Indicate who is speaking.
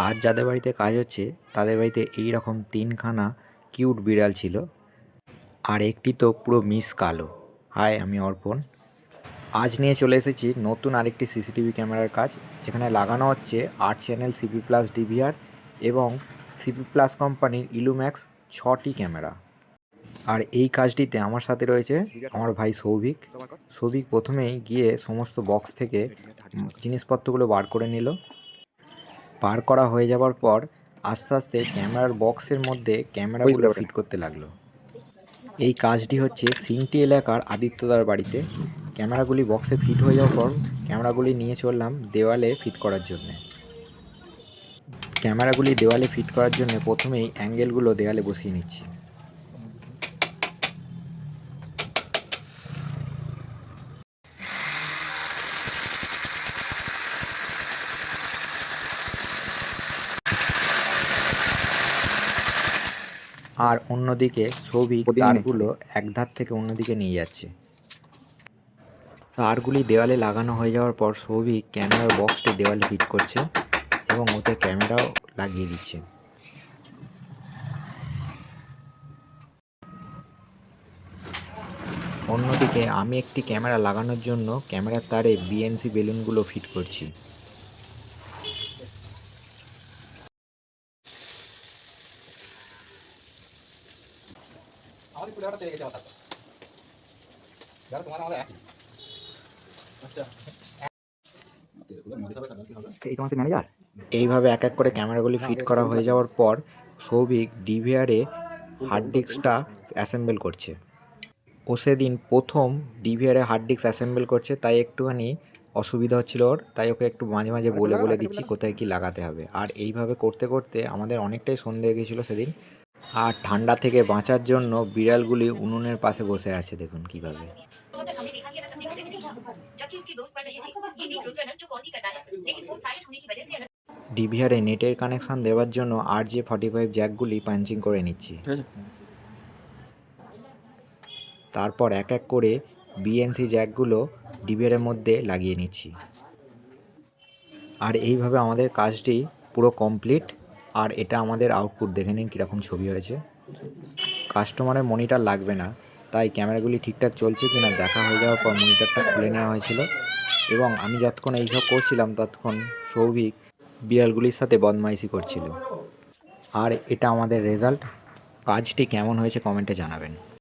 Speaker 1: আজ যাদের বাড়িতে কাজ হচ্ছে তাদের বাড়িতে এই রকম 3খানা কিউট বিড়াল ছিল, আর একটি তো পুরো মিস কালো। হাই, আমি অর্পণ। আজ নিয়ে চলে এসেছি নতুন আরেকটি সিসিটিভি ক্যামেরার কাজ, যেখানে লাগানো হচ্ছে 8 চ্যানেল সিপি প্লাস ডিভিআর এবং সিপি প্লাস কোম্পানির ইলুম্যাক্স 6টি ক্যামেরা। আর এই কাজটিতে আমার সাথে রয়েছে আমার ভাই সৌভিক। সৌভিক প্রথমেই গিয়ে সমস্ত বক্স থেকে জিনিসপত্রগুলো বার করে নিল। বার করা হয়ে যাবার পর আস্তে আস্তে ক্যামেরার বক্সের মধ্যে ক্যামেরাগুলো ফিট করতে লাগলো। এই কাজটি হচ্ছে সিংটি এলাকার আদিত্যদার বাড়িতে। ক্যামেরাগুলি বক্সে ফিট হয়ে যাওয়ার পর ক্যামেরাগুলি নিয়ে চললাম দেওয়ালে ফিট করার জন্যে। ক্যামেরাগুলি দেওয়ালে ফিট করার জন্য প্রথমেই অ্যাঙ্গেলগুলো দেওয়ালে বসিয়ে নিচ্ছি। আর অন্যদিকে সৌভিক তারগুলো এক ধার থেকে অন্যদিকে নিয়ে যাচ্ছে। তারগুলি দেওয়ালে লাগানো হয়ে যাওয়ার পর সৌভিক ক্যামেরার বক্সটি দেওয়ালে ফিট করছে এবং ওতে ক্যামেরাও লাগিয়ে দিচ্ছে। অন্যদিকে আমি একটি ক্যামেরা লাগানোর জন্য ক্যামেরার তারে বিএনসি বেলুনগুলো ফিট করছি। এইভাবে এক এক করে ক্যামেরাগুলি ফিট করা হয়ে যাওয়ার পর সৌভিক ডিভিআরে হার্ড ডিস্কটা অ্যাসেম্বল করছে। ও সেদিন প্রথম ডিভিআরে হার্ড ডিস্ক অ্যাসেম্বল করছে, তাই একটুখানি অসুবিধা হচ্ছিল ওর, তাই ওকে একটু মাঝে মাঝে বলে দিচ্ছি কোথায় কি লাগাতে হবে। আর এইভাবে করতে করতে আমাদের অনেকটাই সন্ধে হয়ে গেছিলো সেদিন। আর ঠান্ডা থেকে বাঁচার জন্য বিড়ালগুলি উনুনের পাশে বসে আছে, দেখুন কিভাবে। ডিভিআরে নেটের কানেকশন দেওয়ার জন্য RJ45 জ্যাকগুলি পাঞ্চিং করে নিচ্ছি। তারপর এক এক করে বিএনসি জ্যাকগুলো ডিভিআরের মধ্যে লাগিয়ে নিচ্ছি। আর এইভাবে আমাদের কাজটি পুরো কমপ্লিট। আর এটা আমাদের আউটপুট, দেখে নিন কীরকম ছবি হয়েছে। কাস্টমারের মনিটর লাগবে না, তাই ক্যামেরাগুলি ঠিকঠাক চলছে কিনা দেখা হয়ে যাওয়ার পর মনিটরটা খুলে নেওয়া হয়েছিল। এবং আমি যতক্ষণ এইসব করছিলাম ততক্ষণ সৌভিক বিড়ালগুলির সাথে বদমাইশি করছিল। আর এটা আমাদের রেজাল্ট। কাজটি কেমন হয়েছে কমেন্টে জানাবেন।